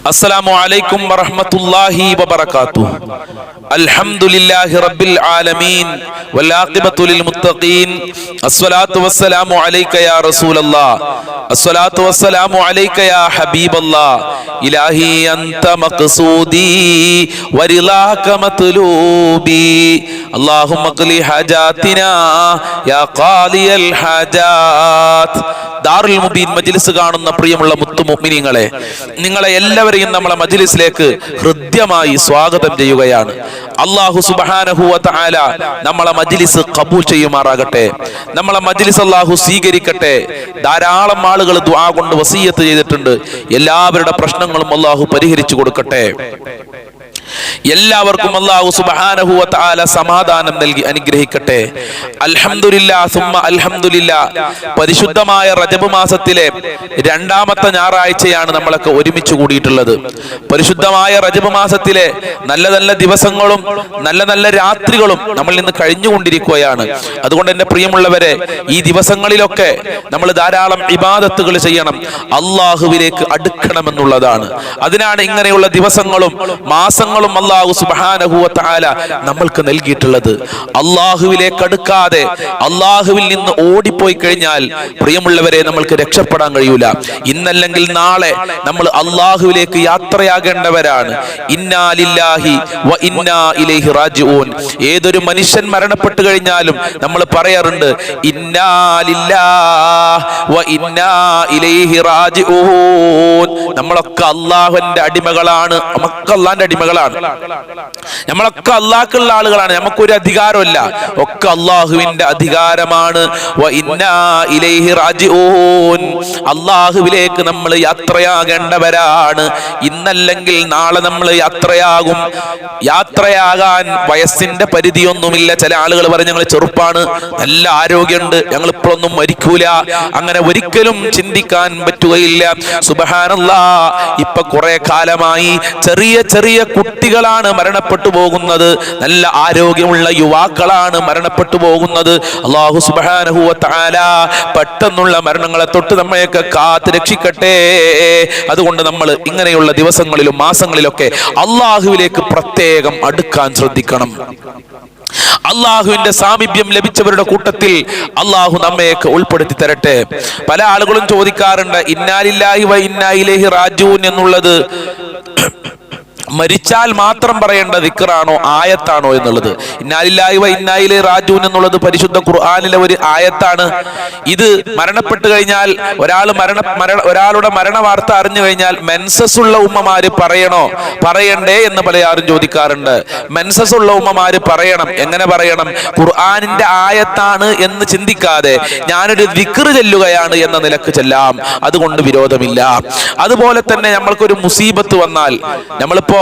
അസ്സലാമു അലൈക്കും വറഹ്മത്തുള്ളാഹി വബറകാതുഹു. അൽഹംദുലില്ലാഹി റബ്ബിൽ ആലമീൻ വൽ ആഖിബത്തു ലിൽ മുത്തഖീൻ. അസ്സലാത്തു വസ്സലാമു അലൈക യാ റസൂലല്ലാഹ്. അസ്സലാത്തു വസ്സലാമു അലൈക യാ ഹബീബല്ലാഹ്. ഇലാഹി അൻത മഖ്സൂദി വരിളാക മത്ലൂബി. അല്ലാഹുമ്മ ഖ്ലി ഹാജാതിനാ യാ ഖാലിയൽ ഹാജാത്ത്. ദാറുൽ മുബീൻ മജ്ലിസ് കാണുന്ന പ്രിയമുള്ള മുത്തു മുഅ്മിനീങ്ങളെ, നിങ്ങളെ എല്ലാവരെയും നമ്മളെ മജ്ലിസിലേക്ക് ഹൃദ്യമായി സ്വാഗതം ചെയ്യുകയാണ്. അല്ലാഹു സുബ്ഹാനഹു വ തആല നമ്മളെ മജ്ലിസ് ഖബൂൽ ചെയ്യുമാറാകട്ടെ. നമ്മളെ മജ്ലിസ് അല്ലാഹു സ്വീകരിക്കട്ടെ. ധാരാളം ആളുകൾ ദുആ കൊണ്ട് വസിയ്യത്ത് ചെയ്തിട്ടുണ്ട്. എല്ലാവരുടെ പ്രശ്നങ്ങളും അല്ലാഹു പരിഹരിച്ചു കൊടുക്കട്ടെ. എല്ലാവർക്കും അല്ലാഹു സുബ്ഹാനഹു വ തആല സമാധാനം നൽകി അനുഗ്രഹിക്കട്ടെ. അൽഹംദുലില്ലാ സുമ്മ അൽഹംദുലില്ലാ. പരിശുദ്ധമായ റജബ് മാസത്തിലെ രണ്ടാമത്തെ ഞായറാഴ്ചയാണ് നമ്മളൊക്കെ ഒരുമിച്ച് കൂടിയിട്ടുള്ളത്. പരിശുദ്ധമായ റജബ് മാസത്തിലെ നല്ല നല്ല ദിവസങ്ങളും നല്ല നല്ല രാത്രികളും നമ്മൾ ഇന്ന് കഴിഞ്ഞുകൊണ്ടിരിക്കുകയാണ്. അതുകൊണ്ട് എന്റെ പ്രിയമുള്ളവരെ, ഈ ദിവസങ്ങളിലൊക്കെ നമ്മൾ ധാരാളം ഇബാദത്തുകൾ ചെയ്യണം, അല്ലാഹുവിലേക്ക് അടുക്കണമെന്നുള്ളതാണ്. അതിനാണ് ഇങ്ങനെയുള്ള ദിവസങ്ങളും മാസങ്ങളും അല്ലാഹു സുബ്ഹാനഹു വ തആല നമ്മൾക്ക് നൽകിയിട്ടുള്ളത്. അല്ലാഹുവിലേക്ക് അടുക്കാതെ അല്ലാഹുവിൽ നിന്ന് ഓടിപ്പോയി കഴിഞ്ഞാൽ പ്രിയമുള്ളവരെ നമ്മൾക്ക് രക്ഷപ്പെടാൻ കഴിയൂല. ഇന്നല്ലെങ്കിൽ നാളെ നമ്മൾ അല്ലാഹുവിലേക്ക് യാത്രയാകേണ്ടവരാണ്. ഇന്നാ ലില്ലാഹി വ ഇന്നാ ഇലൈഹി റാജിഊൻ. ഏതൊരു മനുഷ്യൻ മരണപ്പെട്ടു കഴിഞ്ഞാലും നമ്മൾ പറയാറുണ്ട്, ഇന്നാ ലില്ലാഹി വ ഇന്നാ ഇലൈഹി റാജിഊൻ. നമ്മളൊക്കെ അല്ലാഹുവിന്റെ അടിമകളാണ്, നമുക്ക് അല്ലാഹുവിന്റെ അടിമകളാണ്, നമ്മളൊക്കെ അല്ലാഹുള്ള ആളുകളാണ്. നമുക്കൊരു അധികാരമില്ല, ഒക്കെ അല്ലാഹുവിന്റെ അധികാരമാണ്. വ ഇന്നാ ഇലൈഹി റാജിഊൻ. അല്ലാഹുവിലേക്ക് നമ്മൾ യാത്രയാകേണ്ടവരാണ്. ഇന്നല്ലെങ്കിൽ നാളെ നമ്മൾ യാത്രയാകും. യാത്രയാകാൻ വയസ്സിന്റെ പരിധിയൊന്നുമില്ല. ചില ആളുകൾ പറയും ഞങ്ങൾ ചെറുപ്പാണ്, നല്ല ആരോഗ്യമുണ്ട്, ഞങ്ങൾ ഇപ്പോഴൊന്നും മരിക്കൂല. അങ്ങനെ ഒരിക്കലും ചിന്തിക്കാൻ പറ്റുകയില്ല. സുബ്ഹാനല്ലാഹ്, ഇപ്പൊ കുറെ കാലമായി ചെറിയ ചെറിയ കുട്ടികളാണ് മരണപ്പെട്ടു പോകുന്നത്, നല്ല ആരോഗ്യമുള്ള യുവാക്കളാണ് മരണപ്പെട്ടു പോകുന്നത്. അല്ലാഹു സുബ്ഹാനഹു വ തആല പെട്ടെന്നുള്ള മരണങ്ങളെ തൊട്ട് നമ്മയൊക്കെ കാത്ത് രക്ഷിക്കട്ടെ. അതുകൊണ്ട് നമ്മൾ ഇങ്ങനെയുള്ള ദിവസങ്ങളിലും മാസങ്ങളിലൊക്കെ അല്ലാഹുവിലേക്ക് പ്രത്യേകം അടുക്കാൻ ശ്രദ്ധിക്കണം. അല്ലാഹുവിന്റെ സാമീപ്യം ലഭിച്ചവരുടെ കൂട്ടത്തിൽ അല്ലാഹു നമ്മയൊക്കെ ഉൾപ്പെടുത്തി തരട്ടെ. പല ആളുകളും ചോദിക്കാറുണ്ട്, ഇന്നാ ലില്ലാഹി വ ഇന്നാ ഇലൈഹി റാജിഊൻ എന്നുള്ളത് മരിച്ചാൽ മാത്രം പറയേണ്ട ദിക്റാണോ ആയത്താണോ എന്നുള്ളത്. ഇന്നാ ലില്ലാഹി വ ഇന്നാ ഇലൈഹി റാജിഊൻ എന്നുള്ളത് പരിശുദ്ധ ഖുർആനിലെ ഒരു ആയത്താണ്. ഇത് മരണപ്പെട്ടു കഴിഞ്ഞാൽ ഒരാളുടെ മരണ വാർത്ത അറിഞ്ഞു കഴിഞ്ഞാൽ മെൻസസ് ഉള്ള ഉമ്മമാര് പറയണോ പറയണ്ടേ എന്ന് പലരും ചോദിക്കാറുണ്ട്. മെൻസസ് ഉള്ള ഉമ്മമാര് പറയണം. എങ്ങനെ പറയണം? ഖുർആനിന്റെ ആയത്താണ് എന്ന് ചിന്തിക്കാതെ ഞാനൊരു ദിക്ർ ചൊല്ലുകയാണ് എന്ന നിലക്ക് ചെല്ലാം. അതുകൊണ്ട് വിരോധമില്ല. അതുപോലെ തന്നെ നമ്മൾക്കൊരു മുസീബത്ത് വന്നാൽ, നമ്മളിപ്പോ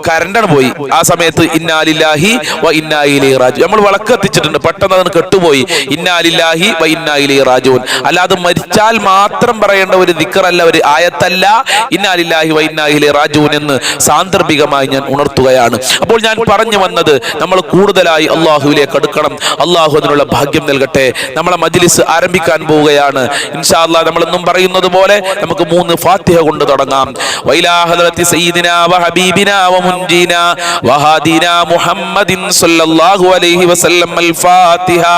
കരണ്ടാണ് പോയി, ആ സമയത്ത് ഇന്നാ ലില്ലാഹി വ ഇന്നാ ഇലൈഹി റാജിഊൻ. നമ്മൾ വിളക്ക് കത്തിച്ചിട്ടുണ്ട്, പെട്ടെന്ന് അതിന് കെട്ടുപോയി, ഇന്നാ ലില്ലാഹി വ ഇന്നാ ഇലൈഹി റാജിഊൻ. അല്ലാതെ മരിച്ചാൽ മാത്രം പറയേണ്ട ഒരു ദിക്റല്ല, ഒരു ആയത്തല്ല ഇന്നാ ലില്ലാഹി വ ഇന്നാ ഇലൈഹി റാജിഊൻ എന്ന് സാന്ദർഭികമായി ഞാൻ ഉണർത്തുകയാണ്. അപ്പോൾ ഞാൻ പറഞ്ഞു വന്നത്, നമ്മൾ കൂടുതലായി അല്ലാഹുവിലേക്ക് അടുക്കണം. അല്ലാഹു അതിനുള്ള ഭാഗ്യം നൽകട്ടെ. നമ്മളെ മജ്ലിസ് ആരംഭിക്കാൻ പോവുകയാണ്. ഇൻഷാ അല്ലാഹ് നമ്മളെന്നും പറയുന്നത് പോലെ നമുക്ക് 3 ഫാത്തിഹ കൊണ്ട് തുടങ്ങാം. വൈലാ ഹദറത്തി സയ്യിദിനാ وحبيبنا ومنجينا وهادينا محمد صلى الله عليه وسلم. الفاتحة.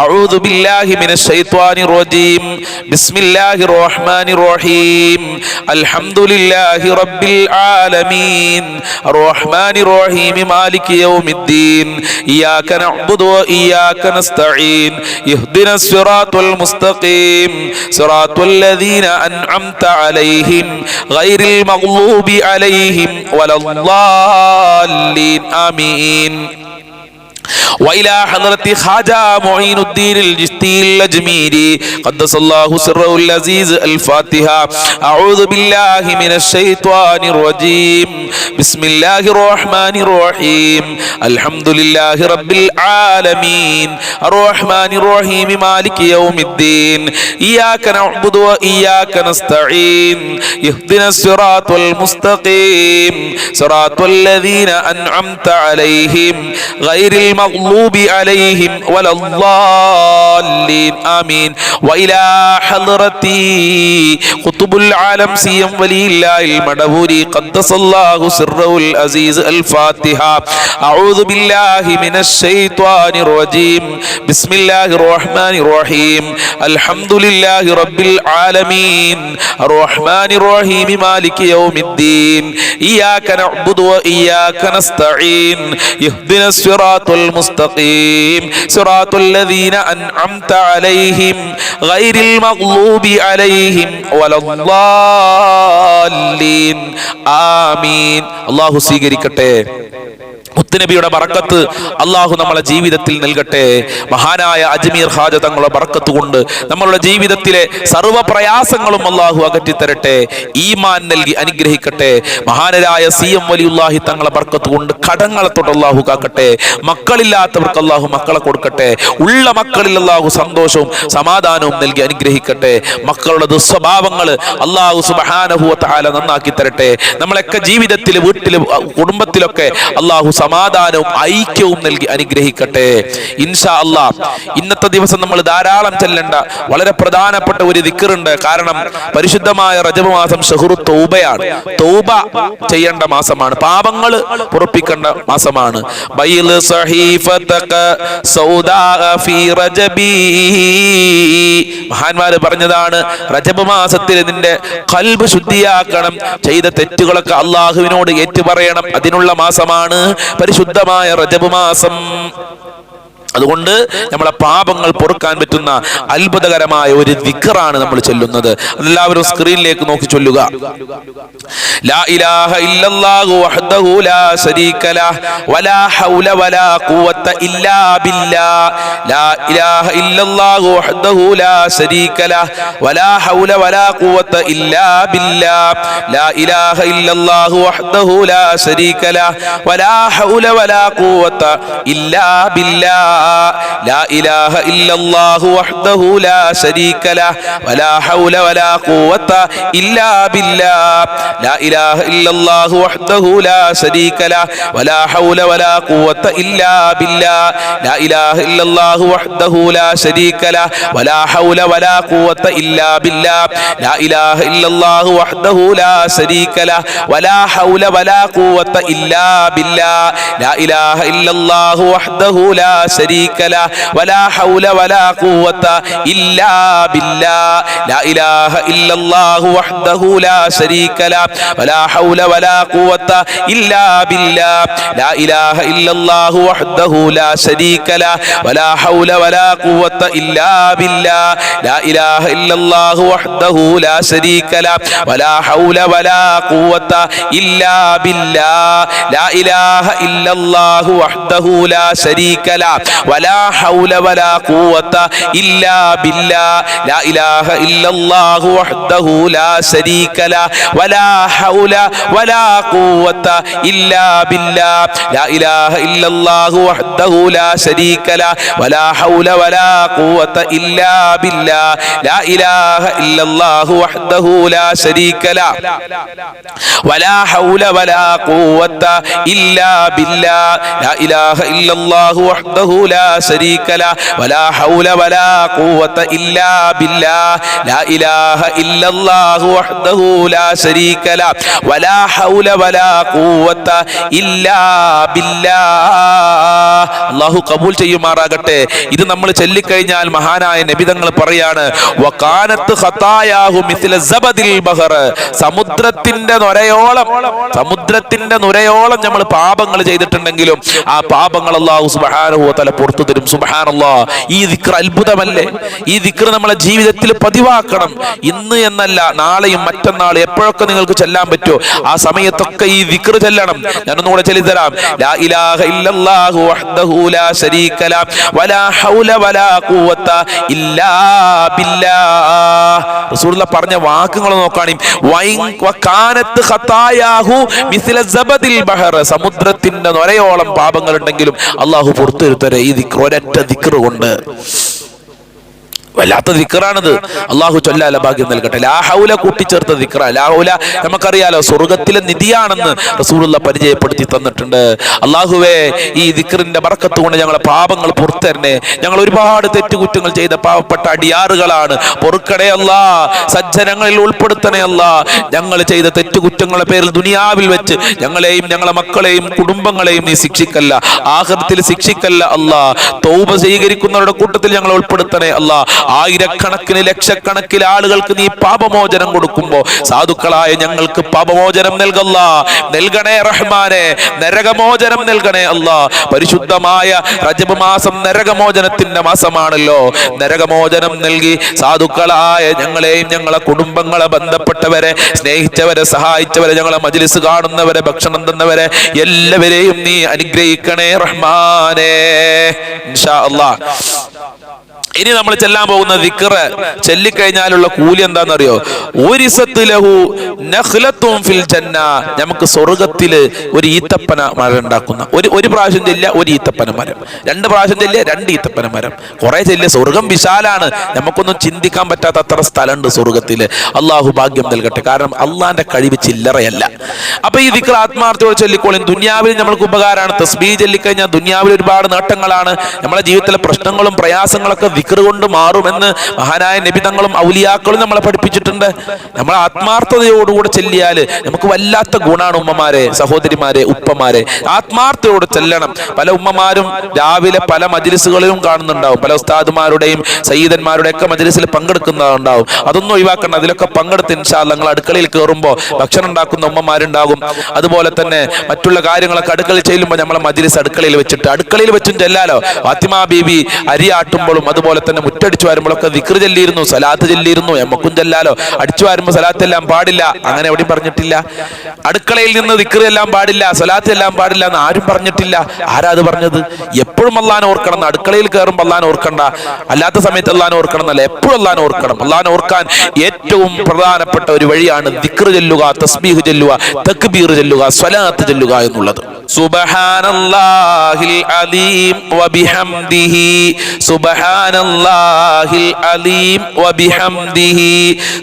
أعوذ بالله من الشيطان الرجيم. بسم الله الرحمن الرحيم. الحمد لله رب العالمين الرحمن الرحيم مالك يوم الدين. إياك نعبد وإياك نستعين. اهدنا الصراط المستقيم صراط الذين أنعمت عليهم غير المغضوب عليهم ولا الضالين. آمين. وإلى حضرة خواجة معين الدين الجشتي الأجميري قدس الله سره العزيز. الفاتحة. أعوذ بالله من الشيطان الرجيم. بسم الله الرحمن الرحيم. الحمد لله رب العالمين الرحمن الرحيم مالك يوم الدين. إياك نعبد وإياك نستعين. اهدنا الصراط المستقيم صراط الذين أنعمت عليهم غير المغضوب المغلوب عليهم ولا الضالين آمين وإلى حضرة قطب العالم سيم ولي الله المدبوري قدس الله سره العزيز الفاتحة أعوذ بالله من الشيطان الرجيم بسم الله الرحمن الرحيم الحمد لله رب العالمين الرحمن الرحيم مالك يوم الدين إياك نعبد وإياك نستعين اهدنا الصراط المستقيم صراط الذين أنعمت عليهم غير المغلوب عليهم ولا الضالين آمين الله സ്വീകരിക്കട്ടെ. മുത്തുനബിയുടെ ബറക്കത്ത് അള്ളാഹു നമ്മളെ ജീവിതത്തിൽ നൽകട്ടെ. മഹാനായ അജ്മീർ ഖാജ തങ്ങളുടെ ബറക്കത്ത് കൊണ്ട് നമ്മളുടെ ജീവിതത്തിലെ സർവ്വ പ്രയാസങ്ങളും അള്ളാഹു അകറ്റിത്തരട്ടെ. ഈമാൻ നൽകി അനുഗ്രഹിക്കട്ടെ. മഹാനരായ CM വലിയുല്ലാഹി തങ്ങളെ ബറക്കത്ത് കൊണ്ട് കടങ്ങളെ തൊട്ട് അള്ളാഹു കാക്കട്ടെ. മക്കളില്ലാത്തവർക്ക് അള്ളാഹു മക്കളെ കൊടുക്കട്ടെ. ഉള്ള മക്കളിൽ അള്ളാഹു സന്തോഷവും സമാധാനവും നൽകി അനുഗ്രഹിക്കട്ടെ. മക്കളുടെ ദുസ്വഭാവങ്ങൾ അള്ളാഹു സുബ്ഹാനഹു വ തആല നന്നാക്കി തരട്ടെ. നമ്മളൊക്കെ ജീവിതത്തിൽ വീട്ടിലും കുടുംബത്തിലൊക്കെ അള്ളാഹു സമാധാനവും ഐക്യവും നൽകി അനുഗ്രഹിക്കട്ടെ. ഇൻഷാ അല്ലാഹ് ഇന്നത്തെ ദിവസം നമ്മൾ ധാരാളം ചെല്ലേണ്ട വളരെ പ്രധാനപ്പെട്ട ഒരു ദിക്റുണ്ട്. കാരണം പരിശുദ്ധമായ റജബ് മാസം ഷഹ്റു തൗബയാണ്. തൗബ ചെയ്യേണ്ട മാസമാണ്. പാപങ്ങൾ പൊറുപ്പിക്കേണ്ട മാസമാണ്. ബൈൽ സഹീഫതക സൗദാ ഫീ റജബി, മഹാന്മാര് പറഞ്ഞതാണ്, റജബ് മാസത്തിൽ നിന്റെ ഖൽബ് ശുദ്ധിയാക്കണം. ചെയ്ത തെറ്റുകളൊക്കെ അള്ളാഹുവിനോട് ഏറ്റുപറയണം. അതിനുള്ള മാസമാണ് പരിശുദ്ധമായ റജബ് മാസം. അതുകൊണ്ട് നമ്മളെ പാപങ്ങൾ പൊറുക്കാൻ പറ്റുന്ന അത്ഭുതകരമായ ഒരു ദിക്റാണ് നമ്മൾ ചൊല്ലുന്നത്. എല്ലാവരും സ്ക്രീനിലേക്ക് നോക്കി ചൊല്ലുക. ലാ ഇലാഹ ഇല്ലല്ലാഹു വഹ്ദഹു ലാ ശരീക ലഹ് വലാ ഹൗല വലാ ഖുവത ഇല്ലാ ബില്ലാഹ്. ലാ ഇലാഹ ഇല്ലല്ലാഹു വഹ്ദഹു ലാ ശരീക ലഹ് വലാ ഹൗല വലാ ഖുവത ഇല്ലാ ബില്ലാഹ്. ലാ ഇലാഹ ഇല്ലല്ലാഹു വഹ്ദഹു ലാ ശരീക ലഹ് വലാ ഹൗല വലാ ഖുവത ഇല്ലാ ബില്ലാഹ്. لا إله إلا الله وحده لا شريك له ولا حول ولا قوة إلا بالله. لا إله إلا الله وحده لا شريك له ولا حول ولا قوة إلا بالله. لا إله إلا الله وحده لا شريك له ولا حول ولا قوة إلا بالله. لا إله إلا الله وحده لا شريك له ولا حول ولا قوة إلا بالله. لا إله إلا الله وحده لا شريك له ولا حول ولا قوة إلا بالله. لا إله إلا الله وحده لا شريك له ولا حول ولا قوة إلا بالله. لا إله إلا الله وحده لا شريك له ولا حول ولا قوة إلا بالله. لا إله إلا الله وحده لا شريك له ولا حول ولا قوة إلا بالله. لا إله إلا الله وحده لا شريك له ولا حول ولا قوة إلا بالله. لا إله إلا الله وحده لا شريك له ولا حول ولا قوة إلا بالله. لا إله إلا الله وحده لا شريك له ولا حول ولا قوة إلا بالله. لا إله إلا الله وحده لا شريك له ولا حول ولا قوة إلا بالله. لا إله إلا الله وحده لا شريك له ولا حول ولا قوة إلا بالله. لا إله إلا الله وحده لا شريك له ولا حول ولا قوة إلا بالله. അല്ലാഹു കബൂൽ ചെയ്യുമാറാകട്ടെ. ഇത് നമ്മൾ ചൊല്ലിക്കഴിഞ്ഞാൽ മഹാനായ നബി തങ്ങൾ പറയാണ്, വകാനത്ത് ഖതായാഹു മിസ്ല സബദിൽ ബഹർ, സമുദ്രത്തിന്റെ നുരയോളം നമ്മൾ പാപങ്ങൾ ചെയ്തിട്ടുണ്ടെങ്കിലും ആ പാപങ്ങൾ അല്ലാഹു സുബ്ഹാനഹു വ തആല പുറത്തു തരും. സുബ്ഹാനല്ലാഹ്. ഈ ദിക്ർ അത്ഭുതമല്ലേ? ഈ ദിക്ർ നമ്മളെ ജീവിതത്തിൽ പതിവാക്കണം. ഇന്ന് എന്നല്ല, നാളെയും മറ്റന്നാളും എപ്പോഴൊക്കെ നിങ്ങൾക്ക് ചെല്ലാൻ പറ്റുമോ ആ സമയത്തൊക്കെ ഈ ദിക്ർ ചെല്ലണം. ഞാനൊന്നുകൂടെ ചൊല്ലിത്തരാം. ലാ ഇലാഹ ഇല്ലല്ലാഹു വഹ്ദഹു ലാ ശരീക ലഹ് വലാ ഹൗല വലാ ഖുവത ഇല്ലാ ബില്ലാഹ്. റസൂലുള്ളാഹി പറഞ്ഞ വാക്കുകൾ നോക്കാണി. വകാനത്ത് ഖതായാഹു മിസ്ല സബദിൽ ബഹർ, സമുദ്രത്തിന്റെ നുരയോളം പാപങ്ങൾ ഉണ്ടെങ്കിലും അല്ലാഹു പുറത്തു തരും ഈ ദിക്ർ, ഒരൊറ്റ ദിക്ർ കൊണ്ട്. വല്ലാത്ത ദിക്റാണിത്. അള്ളാഹു ചൊല്ലാല ഭാഗ്യം നൽകട്ടെ. ലാ ഹൗല കൂട്ടിച്ചേർത്ത ദിക്റ. ലാ ഹൗല നമുക്കറിയാലോ സ്വർഗത്തിലെ നിധിയാണെന്ന് റസൂലുള്ള പരിചയപ്പെടുത്തി തന്നിട്ടുണ്ട്. അള്ളാഹുവേ, ഈ ദിക്റിന്റെ ബർക്കത്ത് കൊണ്ട് ഞങ്ങളെ പാപങ്ങൾ പുറത്തരണേ. ഞങ്ങൾ ഒരുപാട് തെറ്റുകുറ്റങ്ങൾ ചെയ്ത പാവപ്പെട്ട അടിയാറുകളാണ്, പൊറുക്കണേ അല്ലാ. സജ്ജനങ്ങളിൽ ഉൾപ്പെടുത്തണേ അല്ലാ. ഞങ്ങൾ ചെയ്ത തെറ്റുകുറ്റങ്ങളുടെ പേരിൽ ദുനിയാവിൽ വെച്ച് ഞങ്ങളെയും ഞങ്ങളെ മക്കളെയും കുടുംബങ്ങളെയും നീ ശിക്ഷിക്കല്ല, ആഖിറത്തിൽ ശിക്ഷിക്കല്ല അല്ലാ. തൗബ സ്വീകരിക്കുന്നവരുടെ കൂട്ടത്തിൽ ഞങ്ങൾ ഉൾപ്പെടുത്തണേ അല്ലാ. ആയിരക്കണക്കിന് ലക്ഷക്കണക്കിന് ആളുകൾക്ക് നീ പാപമോചനം കൊടുക്കുമ്പോ സാധുക്കളായ ഞങ്ങൾക്ക് പാപമോചനം നൽകണേ റഹ്മാനെ. നരകമോചനം നൽകണേ അല്ലാ. പരിശുദ്ധമായ റജബ് മാസം നരകമോചനത്തിന്റെ മാസമാണല്ലോ. നരകമോചനം നൽകി സാധുക്കളായ ഞങ്ങളെയും ഞങ്ങളെ കുടുംബങ്ങളെ, ബന്ധപ്പെട്ടവരെ, സ്നേഹിച്ചവരെ, സഹായിച്ചവരെ, ഞങ്ങളെ മജ്ലിസ് കാണുന്നവരെ, ഭക്ഷണം തന്നവരെ എല്ലാവരെയും നീ അനുഗ്രഹിക്കണേ റഹ്മാനെ. ഇൻഷാ അല്ലാഹ് ഇനി നമ്മൾ ചെല്ലാൻ പോകുന്ന ദിക്ർ ചൊല്ലിക്കഴിഞ്ഞാലുള്ള കൂലി എന്താണെന്നറിയോ? നമുക്ക് സ്വർഗത്തില് ഒരു ഈത്തപ്പന മരം ഉണ്ടാക്കുന്ന ഒരു പ്രാവശ്യം ചെല്ലിയ ഒരു ഈത്തപ്പന മരം, 2 പ്രാവശ്യം ചെല്ലിയ 2 ഈത്തപ്പന മരം, കുറെ ചെല്ലിയ. സ്വർഗം വിശാലാണ്, നമുക്കൊന്നും ചിന്തിക്കാൻ പറ്റാത്ത അത്ര സ്ഥലമുണ്ട് സ്വർഗത്തില്. അള്ളാഹു ഭാഗ്യം നൽകട്ടെ. കാരണം അള്ളാന്റെ കഴിവ് ചില്ലറയല്ല. അപ്പൊ ഈ ദിക്ർ ആത്മാർത്ഥയോടെ ചൊല്ലിക്കോളും. ദുനിയാവിൽ നമ്മൾക്ക് ഉപകാരമാണ്. തസ്ബീഹ് ചൊല്ലിക്കഴിഞ്ഞാൽ ദുനിയാവിൽ ഒരുപാട് നേട്ടങ്ങളാണ്. നമ്മളെ ജീവിതത്തിലെ പ്രശ്നങ്ങളും പ്രയാസങ്ങളൊക്കെ ദിക്ർ കൊണ്ട് മാറുമെന്ന് മഹാനായ നബിതങ്ങളും ഔലിയാക്കളും നമ്മളെ പഠിപ്പിച്ചിട്ടുണ്ട്. നമ്മൾ ആത്മാർത്ഥതയോടുകൂടെ ചെല്ലിയാല് നമുക്ക് വല്ലാത്ത ഗുണാണ്. ഉമ്മമാരെ, സഹോദരിമാരെ, ഉപ്പമാരെ, ആത്മാർത്ഥതയോടെ ചെല്ലണം. പല ഉമ്മമാരും രാവിലെ പല മജ്ലിസുകളിലും കാണുന്നുണ്ടാവും. പല ഉസ്താദുമാരുടെയും സയ്യിദന്മാരുടെയും ഒക്കെ മജ്ലിസിൽ പങ്കെടുക്കുന്നുണ്ടാവും. അതൊന്നും ഒഴിവാക്കണം. അതിലൊക്കെ പങ്കെടുത്ത് ഇൻഷാ അല്ലാഹ് നിങ്ങൾ അടുക്കളയിൽ കയറുമ്പോൾ ഭക്ഷണം ഉണ്ടാക്കുന്ന ഉമ്മമാരുണ്ടാകും. അതുപോലെ തന്നെ മറ്റുള്ള കാര്യങ്ങളൊക്കെ അടുക്കളയിൽ ചെല്ലുമ്പോൾ നമ്മളെ മജ്ലിസ് അടുക്കളയിൽ വെച്ചും ചെല്ലാലോ. ഫാത്തിമ ബീബി അരിയാട്ടുമ്പോഴും അതുപോലെ തന്നെ മുറ്റടിച്ചു വരുമ്പോഴൊക്കെ ദിക്ർ ചൊല്ലിയിരുന്നു, സലാത്ത് ചൊല്ലിയിരുന്നു. എമ്മക്കും ചെല്ലാലോ. അടിച്ചു വരുമ്പോൾ സലാത്ത് എല്ലാം പാടില്ല, അങ്ങനെ എവിടെയും പറഞ്ഞിട്ടില്ല. അടുക്കളയിൽ നിന്ന് ദിക്ർ എല്ലാം പാടില്ല, സലാത്ത് എല്ലാം പാടില്ല എന്ന് ആരും പറഞ്ഞിട്ടില്ല. ആരാ അത് പറഞ്ഞത്? എപ്പോഴും അല്ലാഹനെ ഓർക്കണം എന്ന്. അടുക്കളയിൽ കയറുമ്പോൾ അല്ലാഹനെ ഓർക്കണ്ട, അല്ലാത്ത സമയത്ത് അല്ലാഹനെ ഓർക്കണം എന്നല്ല, എപ്പോഴും അല്ലാഹനെ ഓർക്കണം. അല്ലാഹനെ ഓർക്കാൻ ഏറ്റവും പ്രധാനപ്പെട്ട ഒരു വഴിയാണ് ദിക്ർ ചൊല്ലുക, തസ്ബീഹ് ചൊല്ലുക, തക്ബീർ ചൊല്ലുക, സ്വലാത്ത് ചൊല്ലുക എന്നുള്ളത്. സുബ്ഹാനല്ലാഹിൽ അലീം വബിഹംദിഹി, സുബ്ഹാനല്ലാഹിൽ അലീം വബിഹംദിഹി,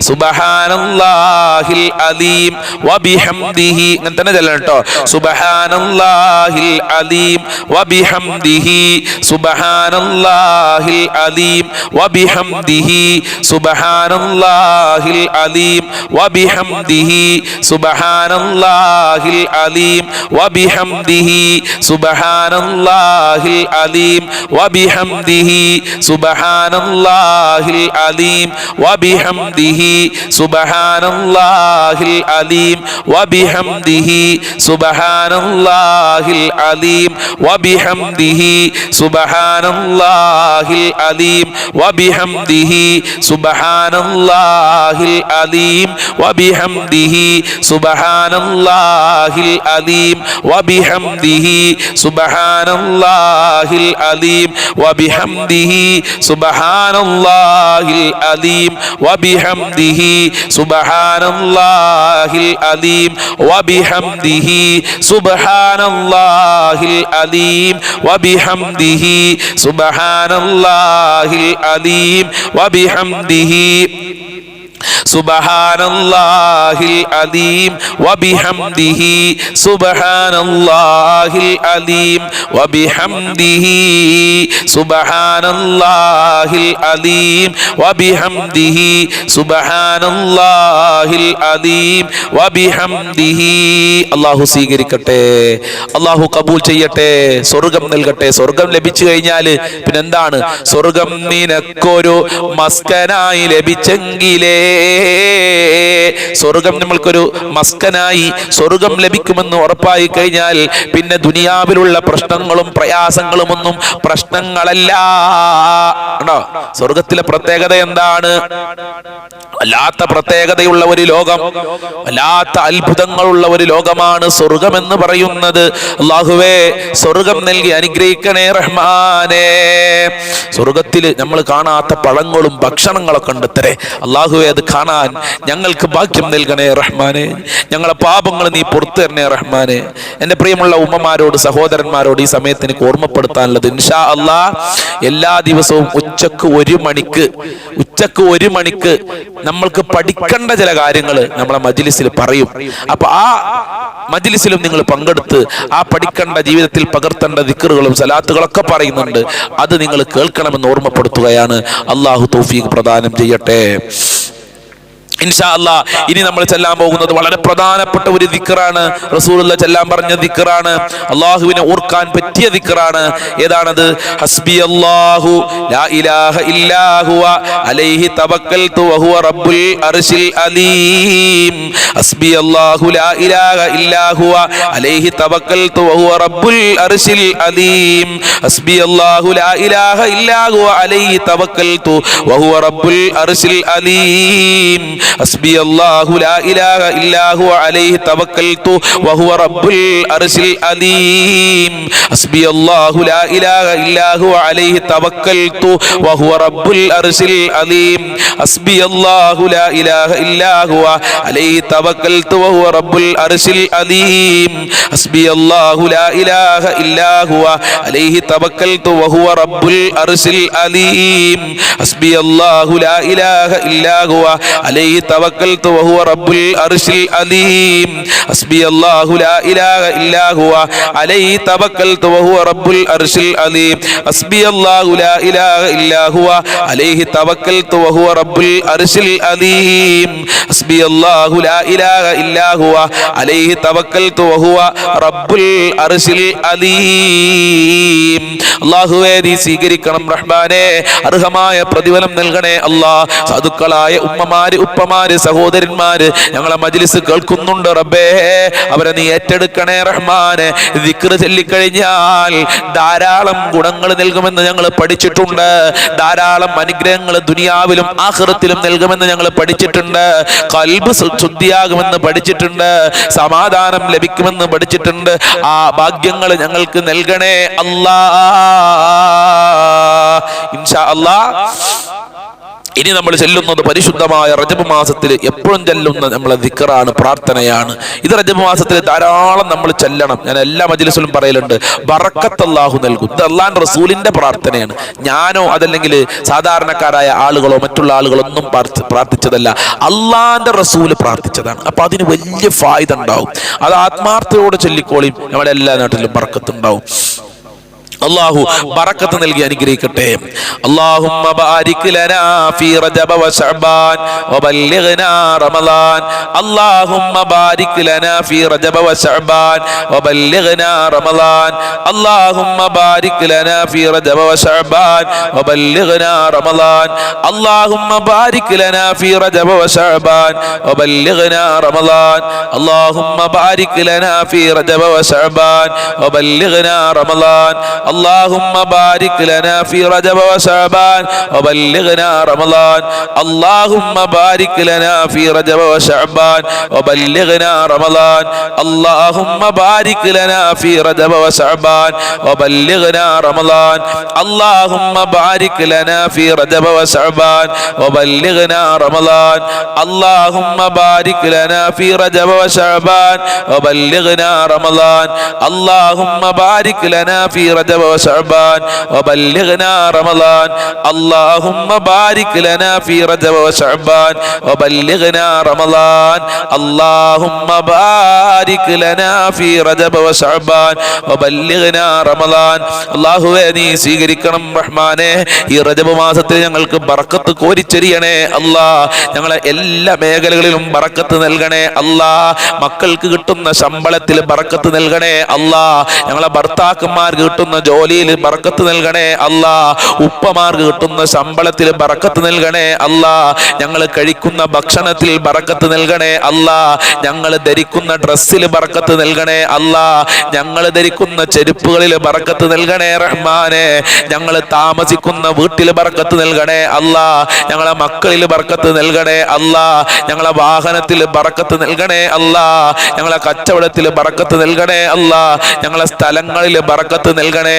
സുബ്ഹാനല്ലാഹിൽ അലീം വബിഹംദിഹി. ഇങ്ങനെ തന്നെ ചൊല്ലണം കേട്ടോ. സുബ്ഹാനല്ലാഹിൽ അലീം വബിഹംദിഹി, സുബ്ഹാനല്ലാഹിൽ അലീം വബിഹംദിഹി, സുബ്ഹാനല്ലാഹിൽ അലീം വബിഹംദിഹി, സുബ്ഹാനല്ലാഹിൽ അലീം വബിഹംദിഹി, സുബ്ഹാനല്ലാഹിൽ അലീം വബിഹംദിഹി, സുബ്ഹാനല്ലാഹിൽ അലീം വബിഹംദിഹി, സുബ്ഹാനല്ലാഹിൽ അലീം വബിഹംദിഹി, സുബ്ഹാനല്ലാഹിൽ അലീം വബിഹംദിഹി, സുബ്ഹാനല്ലാഹിൽ അലീം വബിഹംദിഹി, സുബ്ഹാനല്ലാഹിൽ അലീം വബിഹംദിഹി, സുബ്ഹാനല്ലാഹിൽ അലീം വബിഹംദിഹി, സുബ്ഹാനല്ലാഹിൽ അലീം വബിഹംദിഹി, സുബ്ഹാനല്ലാഹിൽ അലീം വബിഹംദിഹി, സുബ്ഹാനല്ലാഹിൽ അലീം വബിഹംദിഹി, സുബ്ഹാനല്ലാഹിൽ അലീം വബിഹംദിഹി, സുബ്ഹാനല്ലാഹിൽ അലീം വബിഹംദിhi, സുബ്ഹാനല്ലാഹിൽ അലീം വബിഹംദിഹി, സുബ്ഹാനല്ലാഹിൽ അലീം വബിഹംദിഹി, സുബ്ഹാനല്ലാഹിൽ അലീം വബിഹംദിഹി, സുബ്ഹാനല്ലാഹിൽ അലീം വബിഹംദിഹി. അല്ലാഹു സ്വീകരിക്കട്ടെ, അല്ലാഹു കബൂൽ ചെയ്യട്ടെ, സ്വർഗം നൽകട്ടെ. സ്വർഗം ലഭിച്ചു കഴിഞ്ഞാൽ പിന്നെന്താണ്? സ്വർഗം നിനക്കൊരു മസ്കനായി ലഭിച്ചെങ്കിലേ, സ്വർഗം നമ്മൾക്കൊരു മസ്കനായി സ്വർഗം ലഭിക്കുമെന്ന് ഉറപ്പായി കഴിഞ്ഞാൽ പിന്നെ ദുനിയാവിലുള്ള പ്രശ്നങ്ങളും പ്രയാസങ്ങളും ഒന്നും പ്രശ്നങ്ങളല്ല. ഉണ്ടോ? സ്വർഗത്തിലെ പ്രത്യേകത എന്താണ്? വല്ലാത്ത പ്രത്യേകതയുള്ള ഒരു ലോകം, വല്ലാത്ത അത്ഭുതങ്ങളുള്ള ഒരു ലോകമാണ് സ്വർഗം എന്ന് പറയുന്നത്. അല്ലാഹുവേ, സ്വർഗം നൽകി അനുഗ്രഹിക്കണേ റഹ്മാനേ. സ്വർഗത്തില് നമ്മൾ കാണാത്ത പഴങ്ങളും ഭക്ഷണങ്ങളൊക്കെ ഉണ്ട്. അല്ലാഹുവേ, അത് അത് കാണാൻ ഞങ്ങൾക്ക് ഭാഗ്യം നൽകണേ റഹ്മാനെ. ഞങ്ങളെ പാപങ്ങൾ നീ പുറത്തു തരണേ റഹ്മാനെ. എൻ്റെ പ്രിയമുള്ള ഉമ്മമാരോട് സഹോദരന്മാരോട് ഈ സമയത്ത് എനിക്ക് ഓർമ്മപ്പെടുത്താനുള്ളത്, ഇൻഷാ അല്ലാ എല്ലാ ദിവസവും ഉച്ചക്ക് ഒരു മണിക്ക് നമ്മൾക്ക് പഠിക്കേണ്ട ചില കാര്യങ്ങൾ നമ്മളെ മജ്‌ലിസിൽ പറയും. അപ്പൊ ആ മജ്‌ലിസിലും നിങ്ങൾ പങ്കെടുത്ത് ആ പഠിക്കേണ്ട ജീവിതത്തിൽ പകർത്തേണ്ട ദിക്റുകളും സലാത്തുകളൊക്കെ പറയുന്നുണ്ട്. അത് നിങ്ങൾ കേൾക്കണമെന്ന് ഓർമ്മപ്പെടുത്തുകയാണ്. അല്ലാഹു തൗഫീഖ് പ്രദാനം ചെയ്യട്ടെ. ഇൻഷാ അല്ലാ ഇനി നമ്മൾ ചെല്ലാൻ പോകുന്നത് വളരെ പ്രധാനപ്പെട്ട ഒരു ദിക്റാണ്. റസൂലുള്ളാഹി ചെല്ലാൻ പറഞ്ഞ ദിക്റാണ്. അല്ലാഹുവിനെ ഓർക്കാൻ പറ്റിയ ദിക്റാണ്. ഏതാണത്? ഹസ്ബിയല്ലാഹു ലാ ഇലാഹ ഇല്ലാ ഹുവ അലൈഹി തവക്കൽതു വഹുവ റബ്ബുൽ അർശിൽ അലീം. ഹസ്ബിയല്ലാഹു ലാ ഇലാഹ ഇല്ലാ ഹുവ അലൈഹി തവക്കൽതു വഹുവ റബ്ബുൽ അർശിൽ അലീം. ഹസ്ബിയല്ലാഹു ലാ ഇലാഹ ഇല്ലാ ഹുവ അലൈഹി തവക്കൽതു വഹുവ റബ്ബുൽ അർശിൽ അലീം. حسبي الله لا إله إلا هو عليه توكلت وهو رب العرش العظيم. حسبي الله لا إله إلا هو عليه توكلت وهو رب العرش العظيم. حسبي الله لا إله إلا هو عليه توكلت وهو رب العرش العظيم. حسبي الله لا إله إلا هو عليه توكلت وهو رب العرش العظيم. حسبي الله لا إله إلا هو عليه توكلت وهو رب العرش العظيم. حسبي الله لا إله إلا هو عليه توكلت وهو رب العرش العظيم. حسبي الله لا إله إلا هو عليه توكلت وهو رب العرش العظيم. حسبي الله لا إله إلا هو عليه توكلت وهو رب العرش العظيم. അല്ലാഹുവേ നീ സ്വീകരിക്കണം റഹ്മാനേ. അർഹമായ പ്രതിഫലം നൽകണേ അല്ലാ. സാധുക്കളായ ഉമ്മമാര് ഉപ്പമാര് സഹോദരന്മാര് ഞങ്ങളെ മജ്‌ലിസ് കേൾക്കുന്നുണ്ട് റബ്ബേ. അവരെ നീ ഏറ്റെടുക്കണേ റഹ്മാനെ. ദിക്ർ ചൊല്ലിക്കഴിഞ്ഞാൽ ധാരാളം ഗുണങ്ങൾ നൽകുമെന്ന് ഞങ്ങൾ പഠിച്ചിട്ടുണ്ട്. ധാരാളം അനുഗ്രഹങ്ങൾ ദുനിയാവിലും ആഖിറത്തിലും നൽകുമെന്ന് ഞങ്ങൾ പഠിച്ചിട്ടുണ്ട്. ഖൽബ് ശുദ്ധിയാകുമെന്ന് പഠിച്ചിട്ടുണ്ട്. സമാധാനം ലഭിക്കുമെന്ന് പഠിച്ചിട്ടുണ്ട്. ആ ഭാഗ്യങ്ങൾ ഞങ്ങൾക്ക് നൽകണേ അല്ലാ. ഇൻഷാ അല്ലാ ഇനി നമ്മൾ ചെല്ലുന്നത് പരിശുദ്ധമായ റജബ് മാസത്തിൽ എപ്പോഴും ചെല്ലുന്ന നമ്മളെ ദിക്റാണ്, പ്രാർത്ഥനയാണ്. ഇത് റജബ് മാസത്തിൽ ധാരാളം നമ്മൾ ചെല്ലണം. ഞാൻ എല്ലാ മജ്‌ലിസിലും പറയലുണ്ട്, ബറക്കത്ത് അല്ലാഹു നൽകും. ഇത് അല്ലാഹുവിന്റെ റസൂലിന്റെ പ്രാർത്ഥനയാണ്. ഞാനോ അതല്ലെങ്കിൽ സാധാരണക്കാരായ ആളുകളോ മറ്റുള്ള ആളുകളോ ഒന്നും പ്രാർത്ഥിച്ചതല്ല, അല്ലാഹുവിന്റെ റസൂല് പ്രാർത്ഥിച്ചതാണ്. അപ്പൊ അതിന് വലിയ ഫായിദ ഉണ്ടാവും. അത് ആത്മാർത്ഥതയോടെ ചൊല്ലിക്കോളിയും, നമ്മുടെ എല്ലാ നാട്ടിലും ബറക്കത്ത് ഉണ്ടാവും. അല്ലാഹു ബറക്കത്ത് നൽകി അനുഗ്രഹിക്കട്ടെ. അല്ലാഹുമ്മ ബാരിക് ലനാ ഫീ റജബ വ ശഅബാൻ വബല്ലിഗ്നാ റമളാൻ. അല്ലാഹുമ്മ ബാരിക് ലനാ ഫീ റജബ വ ശഅബാൻ വബല്ലിഗ്നാ റമളാൻ. അല്ലാഹുമ്മ ബാരിക് ലനാ ഫീ റജബ വ ശഅബാൻ വബല്ലിഗ്നാ റമളാൻ. അല്ലാഹുമ്മ ബാരിക് ലനാ ഫീ റജബ വ ശഅബാൻ വബല്ലിഗ്നാ റമളാൻ. അല്ലാഹുമ്മ ബാരിക് ലനാ ഫീ റജബ വ ശഅബാൻ വബല്ലിഗ്നാ റമളാൻ. اللهم بارك لنا في رجب وشعبان وبلغنا رمضان. اللهم بارك لنا في رجب وشعبان وبلغنا رمضان. اللهم بارك لنا في رجب وشعبان وبلغنا رمضان. اللهم بارك لنا في رجب وشعبان وبلغنا رمضان. اللهم بارك لنا في رجب وشعبان وبلغنا رمضان. اللهم بارك لنا في رجب وشعبان وبلغنا رمضان. اللهم بارك لنا في رجب وشعبان وبلغنا رمضان. اللهم بارك لنا في رجب وشعبان وبلغنا رمضان. അല്ലാഹുവേ നീ സ്വീകരിക്കണം റഹ്മാനേ. ഈ റജബ് മാസത്തിൽ ഞങ്ങൾക്ക് ബറക്കത്ത് കോരിച്ചെരിയണേ അല്ലാ. ഞങ്ങളെ എല്ലാ മേഖലകളിലും ബറക്കത്ത് നൽകണേ അല്ലാ. മക്കൾക്ക് കിട്ടുന്ന ശമ്പളത്തിൽ ബറക്കത്ത് നൽകണേ അല്ലാ. ഞങ്ങളെ ഭർത്താക്കന്മാർക്ക് കിട്ടുന്ന ജോലിയിൽ ബറക്കത്ത് നൽകണേ അല്ലാ. ഉപ്പമാർക്ക് കിട്ടുന്ന ശമ്പളത്തിൽ ബറക്കത്ത് നൽകണേ അല്ലാ. ഞങ്ങൾ കഴിക്കുന്ന ഭക്ഷണത്തിൽ ബറക്കത്ത് നൽകണേ അല്ലാ. ഞങ്ങൾ ധരിക്കുന്ന ഡ്രസ്സിൽ ബറക്കത്ത് നൽകണേ അല്ലാ. ഞങ്ങൾ ധരിക്കുന്ന ചെരുപ്പുകളിൽ ബറക്കത്ത് നൽകണേ റഹ്മാനെ. ഞങ്ങൾ താമസിക്കുന്ന വീട്ടിൽ ബറക്കത്ത് നൽകണേ അല്ലാ. ഞങ്ങളെ മക്കളിൽ ബറക്കത്ത് നൽകണേ അല്ലാ. ഞങ്ങളെ വാഹനത്തിൽ ബറക്കത്ത് നൽകണേ അല്ലാ. ഞങ്ങളെ കച്ചവടത്തിൽ ബറക്കത്ത് നൽകണേ അല്ലാ. ഞങ്ങളെ സ്ഥലങ്ങളിൽ ബറക്കത്ത് നൽകണേ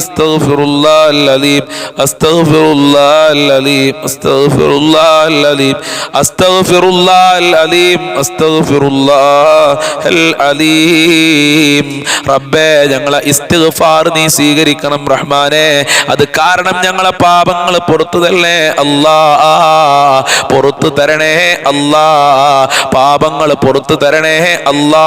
അസ്തഗ്ഫിറുല്ലാഹൽ അലീം അസ്തഗ്ഫിറുല്ലാഹൽ അലീം അസ്തഗ്ഫിറുല്ലാഹൽ അലീം അസ്തഗ്ഫിറുല്ലാഹൽ അലീം അസ്തഗ്ഫിറുല്ലാഹൽ അലീം. റബ്ബേ, ഞങ്ങളെ ഇസ്തിഗ്ഫാർ നീ സ്വീകരിക്കണം റഹ്മാനെ. അത് കാരണം ഞങ്ങളെ പാപങ്ങൾ പുറത്തു തരണേ അല്ലാ, പുറത്തു തരണേ അല്ലാ, പാപങ്ങൾ പുറത്തു തരണേ അല്ലാ.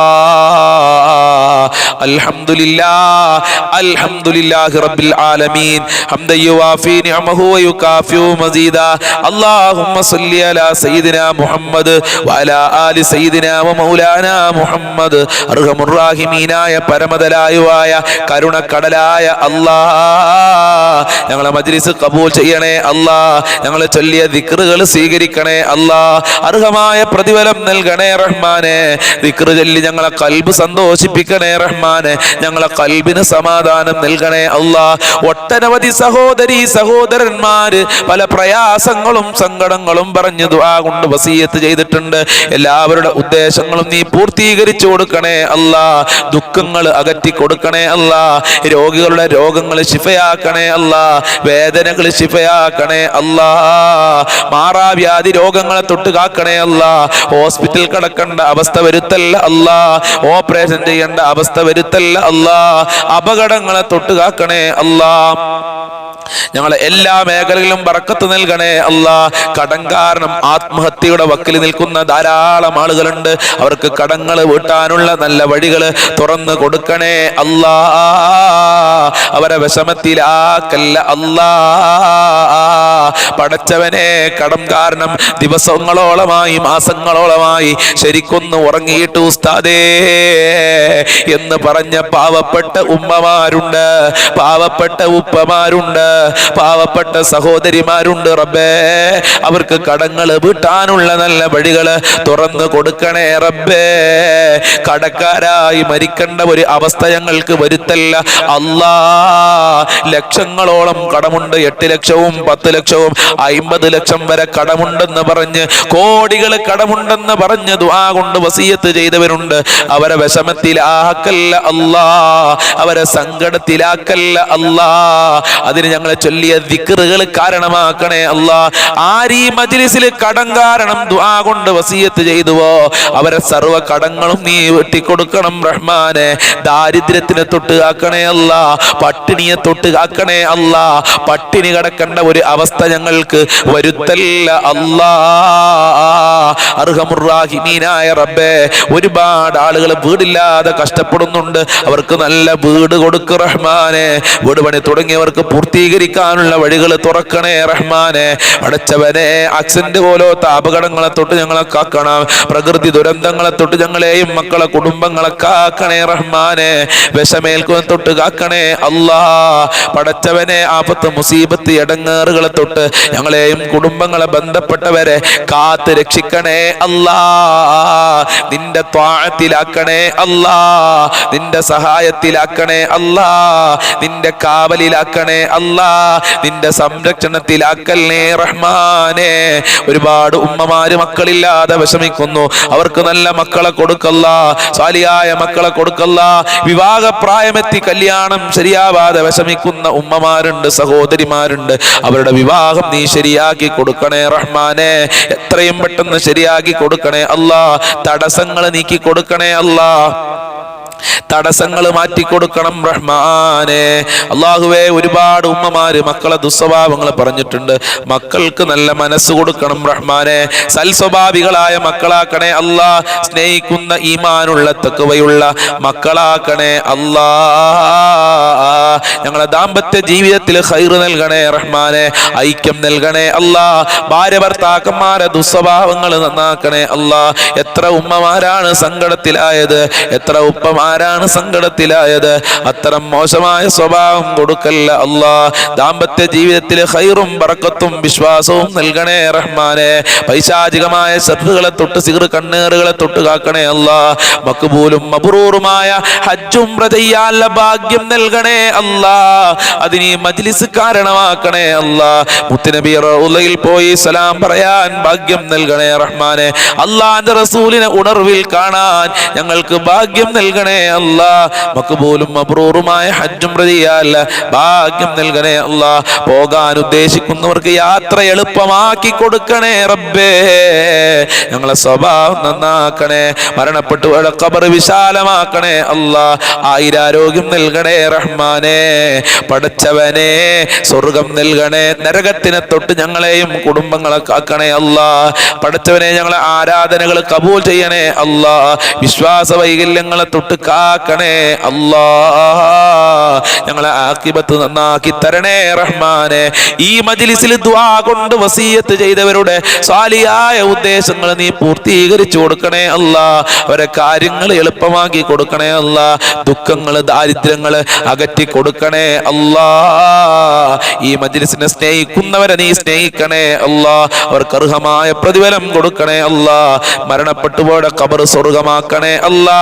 അൽഹംദുലില്ലാഹ് അൽഹംദുലില്ലാഹി റബ്ബിൽ ആലമീൻ ഹംദൻ യുവാഫി നിഅമഹു വയുകാഫിഉ മസീദാ. അല്ലാഹുമ്മ സ്വല്ലി അലാ സയ്യിദിനാ മുഹമ്മദ് വഅലാ ആലി സയ്യിദിനാ വമൗലാനാ മുഹമ്മദ്. അർഹമുർ റഹീമീനായ പരമദയാലുവായ കരുണക്കടലായ അല്ലാഹ്, ഞങ്ങളെ മജ്ലിസ് കബൂൽ ചെയ്യണേ അല്ലാഹ്. ഞങ്ങളെ ചൊല്ലിയ ദിക്റുകൾ സ്വീകരിക്കണേ അല്ലാഹ്. അർഹമായ പ്രതിഫലം നൽകണേ റഹ്മാനെ. ദിക്റ് ചൊല്ലി ഞങ്ങളെ ഖൽബ് സന്തോഷിപ്പിക്കണേ റഹ്മാനെ. ഞങ്ങളെ ഖൽബിന് സമാധാനം നൽകണേ അല്ലാഹ്. ഒട്ടനവധി സഹോദരീ സഹോദരന്മാര് പല പ്രയാസങ്ങളും സങ്കടങ്ങളും പറഞ്ഞു ദുആ കൊണ്ട് വസിയത്ത് ചെയ്തിട്ടുണ്ട്. എല്ലാവരുടെ ഉദ്ദേശങ്ങളും നീ പൂർത്തീകരിച്ചു കൊടുക്കണേ അല്ലാഹ്. ദുഃഖങ്ങൾ അകറ്റി കൊടുക്കണേ അല്ലാഹ്. രോഗികളുടെ രോഗങ്ങൾ ശിഫയാക്കണേ അല്ലാഹ്. വേദനകൾ ശിഫയാക്കണേ അല്ലാഹ്. മാറാവ്യാധി രോഗങ്ങളെ തൊട്ട് കാക്കണേ അല്ലാഹ്. ഹോസ്പിറ്റൽ കിടക്കേണ്ട അവസ്ഥ വരുത്തല്ല അല്ലാഹ്. ഓപ്പറേഷൻ ചെയ്യേണ്ട അവസ്ഥ വരുത്തല്ല അല്ലാഹ്. അപകടങ്ങളെ തൊട്ട് കാക്കണേ അല്ലാഹ്. ഞങ്ങളെ എല്ലാ മേഖലകളിലും ബർക്കത്ത് നൽകണേ അല്ലാഹ്. കടം കാരണം ആത്മഹത്യയുടെ വക്കിൽ നിൽക്കുന്ന ധാരാളം ആളുകളുണ്ട്. അവർക്ക് കടങ്ങൾ വീട്ടാനുള്ള നല്ല വഴികൾ തുറന്നു കൊടുക്കണേ അല്ലാഹ്. അവരെ വിഷമത്തിലാക്കല്ല അല്ലാഹ്. പടച്ചവനെ, കടം കാരണം ദിവസങ്ങളോളമായി മാസങ്ങളോളമായി ശരിക്കൊന്ന് ഉറങ്ങിയിട്ട് ഉസ്താദേ എന്ന് പറഞ്ഞ പാവപ്പെട്ട ഉമ്മമാരുണ്ട്, പാവപ്പെട്ട ഉപ്പമാരുണ്ട്, പാവപ്പെട്ട സഹോദരിമാരുണ്ട്. റബ്ബേ, അവർക്ക് കടങ്ങൾ വീട്ടാനുള്ള നല്ല വഴികൾ തുറന്നു കൊടുക്കണേ റബ്ബേ. കടക്കാരായി മരിക്കേണ്ട ഒരു അവസ്ഥ ഞങ്ങൾക്ക് വരുത്തല്ല അല്ലാ. ലക്ഷങ്ങളോളം കടമുണ്ട്. 8 ലക്ഷവും 10 ലക്ഷവും 50 ലക്ഷം വരെ കടമുണ്ടെന്ന് പറഞ്ഞ്, കോടികൾ കടമുണ്ടെന്ന് പറഞ്ഞ് ദുആ കൊണ്ട് വസിയത്ത് ചെയ്തവരുണ്ട്. അവരെ വിഷമത്തിലാക്കല്ല അല്ലാ, അവരെ സങ്കടത്തിലാക്കല്ല അല്ലാ. അതിന് ഞങ്ങളെ ചൊല്ലിയ ദിക്റുകൾ കാരണമാക്കണേ അല്ലാ. ആരീ മജ്ലിസിൽ കടം കാരണം ദുആ കൊണ്ട് വസിയത്ത് ചെയ്തുവോ അവരെ സർവ്വ കടങ്ങളും നീ വെട്ടിക്കൊടുക്കണം റഹ്മാനെ. ദാരിദ്ര്യത്തിനെ തൊട്ട് കാക്കണേ അല്ലാ. പട്ടിണിയെ തൊട്ട് കാക്കണേ അല്ലാ. പട്ടിണി കിടക്കേണ്ട ഒരു അവസ്ഥ ഞങ്ങൾക്ക് വരുത്തല്ല അല്ലാ. അർഹമുർ റഹീമീനായ റബ്ബേ, ഒരുപാട് ആളുകൾ വീടില്ലാതെ കഷ്ടപ്പെടുന്നുണ്ട്. അവർക്ക് നല്ല വീട് കൊടുക്ക് റഹ്മാനെ. വീട് പണി തുടങ്ങിയവർക്ക് പൂർത്തീകരിക്കാനുള്ള വഴികൾ തുറക്കണേ റഹ്മാനെ. അടച്ചവനെ, ആക്സിഡന്റ് പോലത്തെ അപകടങ്ങളെ തൊട്ട് ഞങ്ങളെ കാക്കണം. പ്രകൃതി ദുരന്തങ്ങളെ തൊട്ട് ഞങ്ങളെയും മക്കളെ കുടുംബങ്ങളെ കാക്കണേ റഹ്മാനെ. വിഷമേൽക്കുന്ന തൊട്ട് കാക്കണേ അല്ലാ. പടച്ചവനെ, ആപത്ത് മുസീബത്ത് ഇടങ്ങേറുകളെ തൊട്ട് ഞങ്ങളെയും കുടുംബങ്ങളെ ബന്ധപ്പെട്ടവരെ കാത്ത് രക്ഷിക്കണേ അല്ലാ. നിന്റെ ത്വാഅത്തിലാക്കണേ അല്ലാ. നിന്റെ സഹായത്തിലാക്കണേ അല്ലാ. നിന്റെ കാവലിലാക്കണേ അല്ലാ. നിന്റെ സംരക്ഷണത്തിലാക്കല്ലേ റഹ്മാനെ. ഒരുപാട് ഉമ്മമാര് മക്കളില്ലാതെ വിഷമിക്കുന്നു. അവർക്ക് നല്ല മക്കളെ കൊടുക്കല്ല, സാലിയായ മക്കളെ കൊടുക്കല്ല. വിവാഹപ്രായമെത്തി കല്യാണം ശരിയാവാതെ വിഷമിക്കുന്ന ഉമ്മമാരുണ്ട്, സഹോദരിമാരുണ്ട്. അവരുടെ വിവാഹം നീ ശരിയാക്കി കൊടുക്കണേ റഹ്മാനെ. എത്രയും പെട്ടെന്ന് ശരിയാക്കി കൊടുക്കണേ അല്ലാ. തടസ്സങ്ങൾ നീക്കി കൊടുക്കണേ അല്ലാ. തടസ്സങ്ങൾ മാറ്റിക്കൊടുക്കണം റഹ്മാനെ. അല്ലാഹുവേ, ഒരുപാട് ഉമ്മമാര് മക്കളെ ദുസ്വഭാവങ്ങൾ പറഞ്ഞിട്ടുണ്ട്. മക്കൾക്ക് നല്ല മനസ്സ് കൊടുക്കണം റഹ്മാനെ. സൽസ്വഭാവികളായ മക്കളാക്കണേ അല്ലാ. സ്നേഹിക്കുന്ന ഈമാനുള്ള തഖ്വയുള്ള മക്കളാക്കണേ അല്ലാ. ഞങ്ങളെ ദാമ്പത്യ ജീവിതത്തിൽ ഖൈർ നൽകണേ റഹ്മാനെ. ഐക്യം നൽകണേ അല്ലാ. ഭാര്യ ഭർത്താക്കന്മാരെ ദുസ്വഭാവങ്ങൾ നന്നാക്കണേ അല്ലാ. എത്ര ഉമ്മമാരാണ് സങ്കടത്തിലായത്, എത്ര ഉപ്പമാരാണ് സങ്കടത്തിലായത്. അത്തരം മോശമായ സ്വഭാവം കൊടുക്കല്ല അല്ലാ. ദാമ്പത്യ ജീവിതത്തിൽ ഖൈറും ബറക്കത്തും വിശ്വാസവും നൽകണേ റഹ്മാനെ. പൈശാചികമായ ശത്രുക്കളെ തൊട്ട് സിഹ്ർ കണ്ണേറുകളെ തൊട്ട് കാക്കണേ അല്ലാ. മഖ്ബൂലും മബ്റൂറുമായ ഹജ്ജും ഉംറ ചെയ്യാനുള്ള ഭാഗ്യം നൽകണേ അല്ലാ. അതിന് ഈ മജ്ലിസ് കാരണമാക്കണേ അല്ലാ. മുത്തുനബി റൗളയിൽ പോയി സലാം പറയാൻ ഭാഗ്യം നൽകണേ റഹ്മാനെ. അല്ലാഹുവിന്റെ റസൂലിനെ ഉണർവിൽ കാണാൻ ഞങ്ങൾക്ക് ഭാഗ്യം നൽകണേ അല്ലാ. മഖ്ബൂലും മബ്റൂറുമായ ഹജ്ജും പ്രതിയാൽ ഭാഗ്യം നൽകണേ അല്ലാ. പോകാൻ ഉദ്ദേശിക്കുന്നവർക്ക് യാത്ര എളുപ്പമാക്കി കൊടുക്കണേ റബ്ബേ. ഞങ്ങളെ സ്വഭാവം നന്നാക്കണേ. മരണപ്പെട്ടു ഖബർ വിശാലമാക്കണേ അല്ലാ. ആയിരാരോഗ്യം നൽകണേ റഹ്മാനേ. പടച്ചവനെ സ്വർഗം നൽകണേ. നരകത്തിനെ തൊട്ട് ഞങ്ങളെയും കുടുംബങ്ങളെ കാക്കണേ അല്ലാ. പടച്ചവനെ ഞങ്ങളെ ആരാധനകൾ കബൂൽ ചെയ്യണേ അല്ലാ. വിശ്വാസ വൈകല്യങ്ങളെ തൊട്ട് കാക്കണേ അല്ലാ. ഞങ്ങളെ ആഖിബത്ത് നന്നാക്കി തരണേ റഹ്മാനെ. ഈ മജ്ലിസിൽ ദുആ കൊണ്ട് വസിയത്ത് ചെയ്തവരുടെ സാലിയായ ഉദ്ദേശങ്ങൾ നീ പൂർത്തീകരിച്ചു കൊടുക്കണേ അല്ലാ. അവരെ കാര്യങ്ങൾ എളുപ്പമാക്കി കൊടുക്കണേ അല്ലാ. ദുഃഖങ്ങൾ ദാരിദ്ര്യങ്ങൾ അകറ്റി കൊടുക്കണേ അല്ലാ. ഈ മജ്ലിസിനെ സ്നേഹിക്കുന്നവരെ നീ സ്നേഹിക്കണേ അല്ലാ. അവർക്ക് അർഹമായ പ്രതിഫലം കൊടുക്കണേ അല്ലാ. മരണപ്പെട്ടുപോയ ഖബർ സ്വർഗമാക്കണേ അല്ലാ.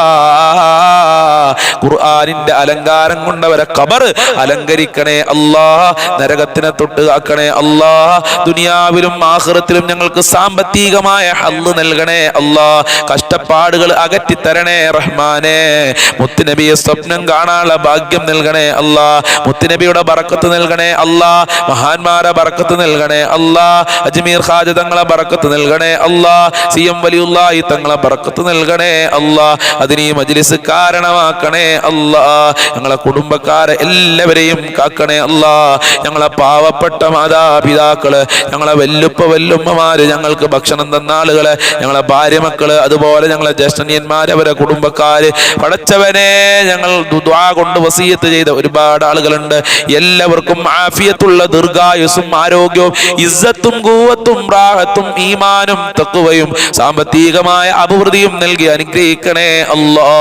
ഖുർആനിന്റെ അലങ്കാരം കൊണ്ടവരെ ഖബർ അലങ്കരിക്കണേ അല്ലാ. നരകത്തിനെ തൊട്ട് കാക്കണേ അല്ലാ. ദുനിയാവിലും ആഖിറത്തിലും ഞങ്ങൾക്ക് സാമ്പത്തികമായ ഹല്ല് നൽകണേ അല്ലാ. കഷ്ടപ്പാടുകൾ അകറ്റി തരണേ റഹ്മാനെ. മുത്തുനബിയെ സ്വപ്നം കാണാനുള്ള ഭാഗ്യം നൽകണേ അല്ലാ. മുത്തുനബിയുടെ ബറക്കത്ത് നൽകണേ അല്ലാ. മഹാന്മാരെ ബറക്കത്ത് നൽകണേ അല്ലാ. അജ്മീർ ഖാജ തങ്ങളെ ബറക്കത്ത് നൽകണേ അല്ലാ. സിഎം വലിയുള്ളാഹി തങ്ങളെ ബറക്കത്ത് നൽകണേ അല്ലാ. അതിന് ഈ മജ്ലിസ് കാരണമാക്കണേ അല്ലാ. ഞങ്ങളെ കുടുംബക്കാരെ എല്ലാവരെയും കാക്കണേ അല്ലാ. ഞങ്ങളെ പാവപ്പെട്ട മാതാപിതാക്കള്, ഞങ്ങളെ വല്ലുപ്പ വല്ലുമ്മമാര്, ഞങ്ങൾക്ക് ഭക്ഷണം തന്ന ആളുകള്, ഞങ്ങളെ ഭാര്യ മക്കള്, അതുപോലെ ഞങ്ങളെ ജ്യേഷ്ഠന്യന്മാര്, അവരെ കുടുംബക്കാര്, പടച്ചവനെ ഞങ്ങൾ ദുആ കൊണ്ട് വസിയത്ത് ചെയ്ത ഒരുപാട് ആളുകളുണ്ട്. എല്ലാവർക്കും ആഫിയത്തുള്ള ദീർഘായുസ്സും ആരോഗ്യവും ഇസ്സത്തും ഖുവ്വത്തും റാഹത്തും ഈമാനും തഖ്വയും സാമ്പത്തികമായ അഭിവൃദ്ധിയും നൽകി അനുഗ്രഹിക്കണേ അല്ലാ.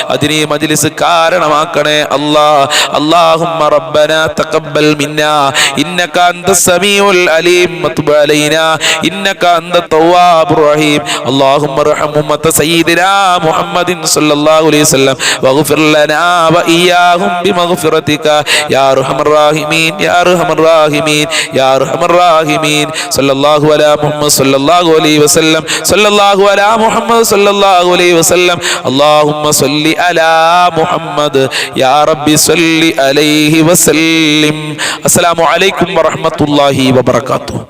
അതിന് ഈ മജ്ലിസ് കാരണമാക്കണേ അല്ലാ. അല്ലാഹുമ്മ റബ്ബനാ തഖബ്ബൽ മിന്നാ ഇന്നക അൻതസ് സമീഉൽ അലീം വതുബ് അലൈനാ ഇന്നക അൻതത് തവ്വാബുർ റഹീം. അല്ലാഹുമ്മ റഹം ഉമ്മത സയ്യിദിനാ മുഹമ്മദിൻ സ്വല്ലല്ലാഹു അലൈഹി വസല്ലം വഗ്ഫിർ ലനാ വഇയ്യാഹും ബിമഗ്ഫിറതിക യാ അർഹമർ റഹീമീൻ യാ അർഹമർ റഹീമീൻ യാ അർഹമർ റഹീമീൻ. സ്വല്ലല്ലാഹു അലാ മുഹമ്മദ് സ്വല്ലല്ലാഹു അലൈഹി വസല്ലം സ്വല്ലല്ലാഹു അലാ മുഹമ്മദ് സ്വല്ലല്ലാഹു അലൈഹി വസല്ലം. അല്ലാഹുമ്മ സ്വല്ലി അലാ മുഹമ്മദ് യാ റബ്ബി സ്വല്ലി അലൈഹി വസല്ലിം. അസ്സലാമു അലൈക്കും വറഹ്മത്തുള്ളാഹി വബറകാതുഹു.